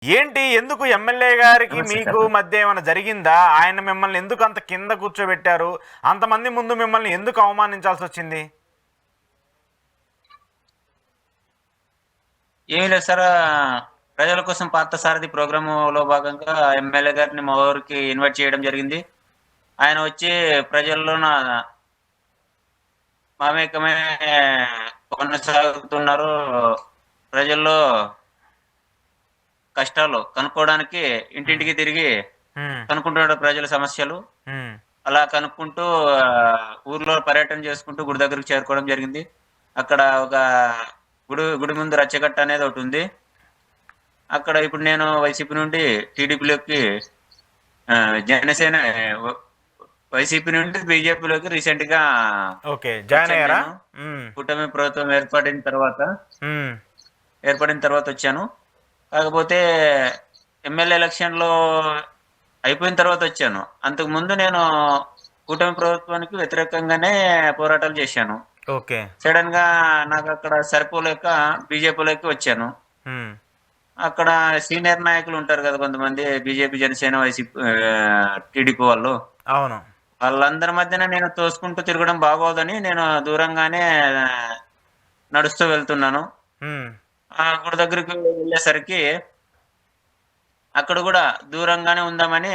ఏంటి ఎందుకు ఎమ్మెల్యే గారికి నమస్తే మీకు చెప్పండి. మధ్య ఏమైనా జరిగిందా? ఆయన మిమ్మల్ని ఎందుకు అంత కింద కూర్చోబెట్టారు? అంతమంది ముందు మిమ్మల్ని ఎందుకు అవమానించాల్సి వచ్చింది? ఏమీ లేదు సార్. ప్రజల కోసం పార్థసారథి ప్రోగ్రాములో భాగంగా ఎమ్మెల్యే గారిని మా ఊరికి ఇన్వైట్ చేయడం జరిగింది. ఆయన వచ్చి ప్రజల్లోన మమేకమై కొనసాగుతున్నారు. ప్రజల్లో కష్టాలు కనుక్కోవడానికి హ్మ్. ఇంటింటికి తిరిగి హ్మ్. కనుక్కుంటున్నాడు ప్రజల సమస్యలు. హ్మ్. అలా కనుక్కుంటూ ఊర్లో పర్యటన చేసుకుంటూ గుడి దగ్గరికి చేరుకోవడం జరిగింది. అక్కడ ఒక గుడి ముందు రచ్చగట్ట అనేది ఒకటుంది. అక్కడ ఇప్పుడు నేను వైసీపీ నుండి టీడీపీలోకి జనసేన వ వైసీపీ నుండి బీజేపీలోకి రీసెంట్‌గా ఓకే. జాయిన్ వచ్చాను అయ్యారా? నేను. హ్మ్. కూటమి ప్రభుత్వం హ్మ్. ఏర్పడిన తర్వాత వచ్చాను. కాకపోతే ఎమ్మెల్యే ఎలక్షన్‌లో అయిపోయిన తర్వాత వచ్చాను. అంతకుముందు నేను కూటమి ప్రభుత్వానికి వ్యతిరేకంగానే పోరాటాలు చేశాను. ఓకే. సడెన్‌గా నాకక్కడ సరిపోలేక బీజేపీలోకి వచ్చాను. హ్మ్. అక్కడ సీనియర్ నాయకులు ఉంటారు కదా! కొంతమంది బీజేపీ, జనసేన, టీడీపీ వాళ్ళు. అవును. వాళ్ళందరి మధ్యన నేను తోసుకుంటూ తిరగడం బాగోదని నేను దూరంగానే నడుస్తూ వెళ్తున్నాను. హ్మ్. ఆ గుడి దగ్గరికి వెళ్ళేసరికి అక్కడ గూడా దూరంగానే ఉందామని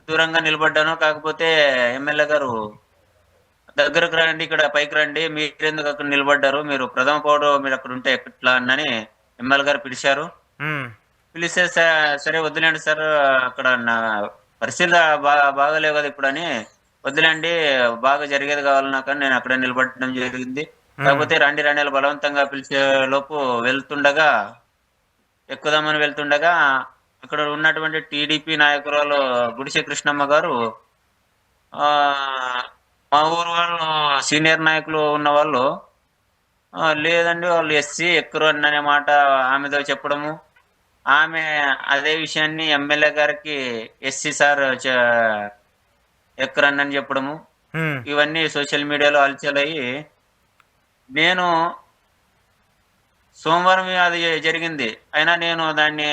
దూరంగా నిలబడ్డాను. కాకపోతే ఎమ్మెల్యే గారు "దగ్గరకు రండి, ఇక్కడ పైకి రండి. మీరెందుకు అక్కడ నిలబడ్డారు? మీరు ప్రథమ పౌరుడు మీరక్కడుంటే ఎట్లా?" అని ఎమ్మెల్యే గారు పిలిచారు. హ్మ్. పిలిస్తే సరే వద్దులేండి సార్, అక్కడ నా పరిస్థితులు బాగాలేవు గదా ఇప్పుడని, వద్దులేండి బాగా జరిగేది కావాలి నాకని నేను అక్కడే నిలబడడం జరిగింది. హ్మ్. కాకపోతే రండి రండి అని బలవంతంగా పిలిచే లోపు వెళ్తుండగా, ఎక్కుదామని వెళ్తుండగా అక్కడ ఉన్నటువంటి టీడీపీ నాయకురాలు గుడిసె కృష్ణమ్మ గారు ఆహ్, మా ఊరు వాళ్ళు సీనియర్ నాయకులు ఉన్నవాళ్ళు లేదండి వాళ్ళు ఎస్సీ ఎక్కరు అనే మాట ఆమెతో చెప్పడము. ఆమె అదే విషయాన్ని ఎమ్మెల్యే గారికి ఎస్సీ సార్ ఎక్కరని చెప్పడము. హ్మ్. ఇవన్నీ సోషల్ మీడియాలో హల్చలయ్యి, నేను సోమవారం అది జరిగింది. అయినా నేను దాన్ని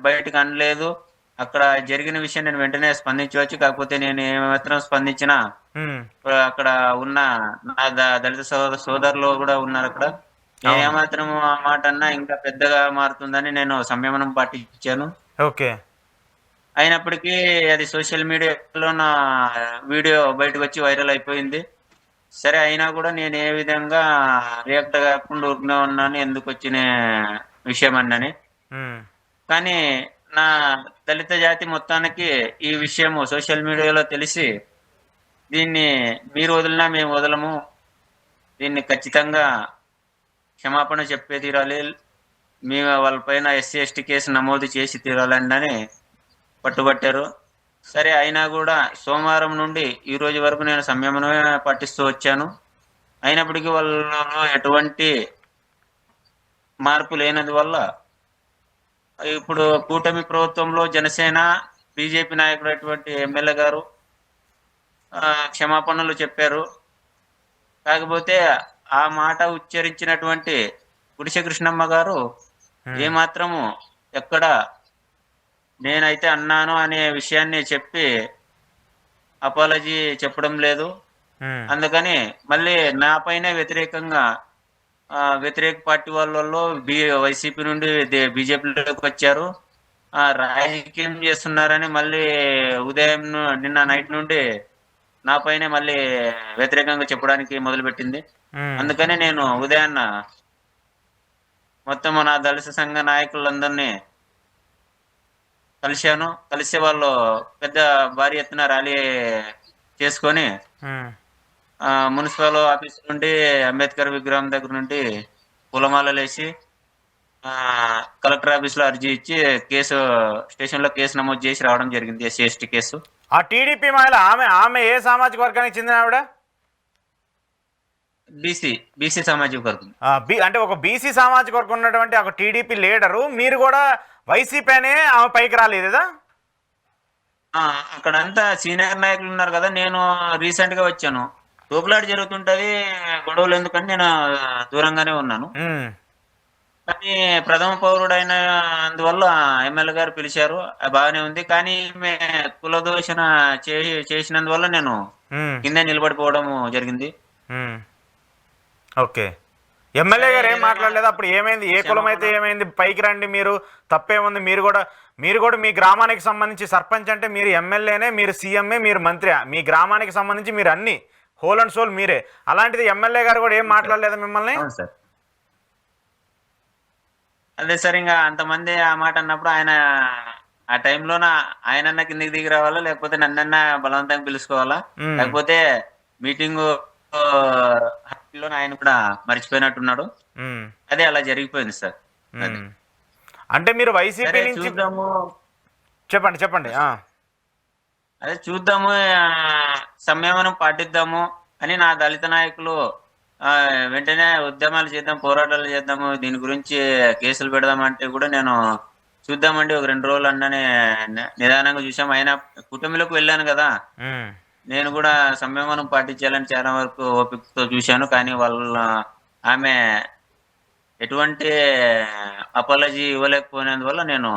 బయటకి అనలేదు. అక్కడ జరిగిన విషయం నేను వెంటనే స్పందించవచ్చు. కాకపోతే నేను ఏమాత్రం స్పందించినా హ్మ్. అక్కడ ఉన్న నా దళిత సోదరులు గూడా ఉన్నారక్కడ. అవును. నేనేమాత్రం ఆ మాట అన్నా ఇంకా పెద్దగా మారుతుందని నేను సంయమనం పాటించాను. ఓకే. అయినప్పటికీ అది సోషల్ మీడియాలో నా వీడియో బయటకొచ్చి వైరల్ అయిపోయింది. సరే అయినా గూడా నేను ఏ విధంగా రియాక్ట్ గాకుండా ఊరుకనే ఉన్నాను. ఎందుకొచ్చిన విషయమన్నని. హ్మ్. కానీ నా దళిత జాతి మొత్తానికి ఈ విషయము సోషల్ మీడియాలో తెలిసి, దీన్ని మీరు వదిలినా మేము వదలము. దీన్ని ఖచ్చితంగా క్షమాపణ చెప్పే తీరాలి. మేము వాళ్ళ పైన ఎస్సీ, ఎస్టీ కేసు నమోదు చేసి తీరాలండని పట్టుబట్టారు. సరే అయినా గూడా సోమవారం నుండి ఈ రోజు వరకు నేను సంయమనమే పాటిస్తూ వచ్చాను. అయినప్పటికీ వాళ్ళలో ఎటువంటి మార్పు లేనందువల్ల ఇప్పుడు కూటమి ప్రభుత్వంలో జనసేన, బీజేపీ నాయకుడైనటువంటి ఎమ్మెల్యే గారు క్షమాపణలు చెప్పారు. కాకపోతే ఆ మాట ఉచ్చరించినటువంటి గుడిసె కృష్ణమ్మ గారు హ్మ్. ఏమాత్రము ఎక్కడ నేనైతే అన్నాను అనే విషయాన్ని చెప్పి అపాలజీ చెప్పడం లేదు. హ్మ్. అందుకని మళ్ళీ నా పైనే వ్యతిరేకంగా వ్యతిరేక పార్టీ వాళ్ళలో వైసీపీ నుండి బీజేపీలోకొచ్చారు. రాజకీయం చేస్తున్నారని మళ్ళీ నిన్న నైట్ నుండి నా పైనే మళ్ళీ వ్యతిరేకంగా చెప్పడానికి మొదలుపెట్టింది. హ్మ్. అందుకని నేను ఉదయాన్న మొత్తం నా దళిత సంఘ నాయకులందరిని కలిశాను. కలిసి వాళ్ళు పెద్ద భారీ ఎత్తున ర్యాలీ చేసుకొని హ్మ్. మున్సిపల్ ఆఫీస్ నుండి అంబేద్కర్ విగ్రహం దగ్గర నుండి పూలమాలలేసి కలెక్టర్ ఆఫీస్‌లో అర్జీ ఇచ్చి స్టేషన్‌లో కేసు నమోదు చేసి రావడం జరిగింది. SC, ST case. ఆ టీడీపీ మహిళ ఆమె ఆమె ఏ సామాజిక వర్గానికి చెందిన ఆవిడ? బీసీ, బీసీ సామాజిక వర్గం. అంటే ఒక బీసీ సామాజిక వర్గం ఉన్నటువంటి ఒక టీడీపీ లీడరు మీరు కూడా వైసీపీ అనే ఆమె పైకి రాలేదా? ఆ! అక్కడంతా సీనియర్ నాయకులున్నారు గదా! నేను రీసెంట్‌గా వచ్చాను. తోపులాట జరుగుతుంటది. గొడవలెందుకని నేను దూరంగానే ఉన్నాను. హ్మ్. కానీ ప్రథమ పౌరుడైన అందువల్ల ఎమ్మెల్యే గారు పిలిచారు. బాగానే ఉంది. కానీ ఈమె కులదూషణ చేసినందువల్ల నేను ఉమ్, కిందే నిలబడిపోవడం జరిగింది. ఉమ్. ఓకే. ఎమ్మెల్యే సరే గారు ఏం ఏదైనా మాట్లాడలేదు అప్పుడు? ఏమైంది? ఏ కులం అయితే క్షమాపణ ఏమైంది? పైకి రండి, మీరు తప్పేముంది? మీరు కూడా మీ గ్రామానికి సంబంధించి సర్పంచ్ అంటే మీరు ఎమ్మెల్యేనే, మీరు సీఎంఏ, మీరు మంత్రి, మీ గ్రామానికి సంబంధించి మీరు అన్ని హోల్ అండ్ సోల్ మీరే. అలాంటిది ఎమ్మెల్యే గారు కూడా ఏం అవును సార్. మాట్లాడలేదు మిమ్మల్ని? అవును సార్. అదే సార్, ఇంక అంతమంది ఆ మాట అన్నప్పుడు ఆయన ఆ టైంలోన ఆయనన్నా కిందకి దిగి రావాలా? లేకపోతే నన్నన్నా బలవంతంగా పిలుచుకోవాలా? ఉమ్, లేకపోతే మీటింగు లోన ఆయన కూడా మర్చిపోయినట్టున్నాడు. ఉమ్, అదే అలా జరిగిపోయింది సార్. అది. ఉమ్. అంటే మీరు వైసీపీ సరే నుంచి చూద్దాము. చెప్పండి, చెప్పండి. అదే చూద్దాము, సంయమనం పాటిద్దాము అని నా దళిత నాయకులు వెంటనే ఉద్యమాలు చేద్దాం, పోరాటాలు చేద్దాము, దీని గురించి కేసులు పెడదామంటే కూడా నేను చూద్దామండి ఒక 2 రోజులు అన్ననే నిదానంగా చూసాం. అయినా కుటుంబీలోకి వెళ్ళాను కదా! ఉమ్, నేను కూడా సంయమనం పాటించాలని చాలా వరకు ఓపికతో చూశాను. కానీ ఆమె ఎటువంటి అపాలజీ ఇవ్వలేకపోయినందువల్ల నేను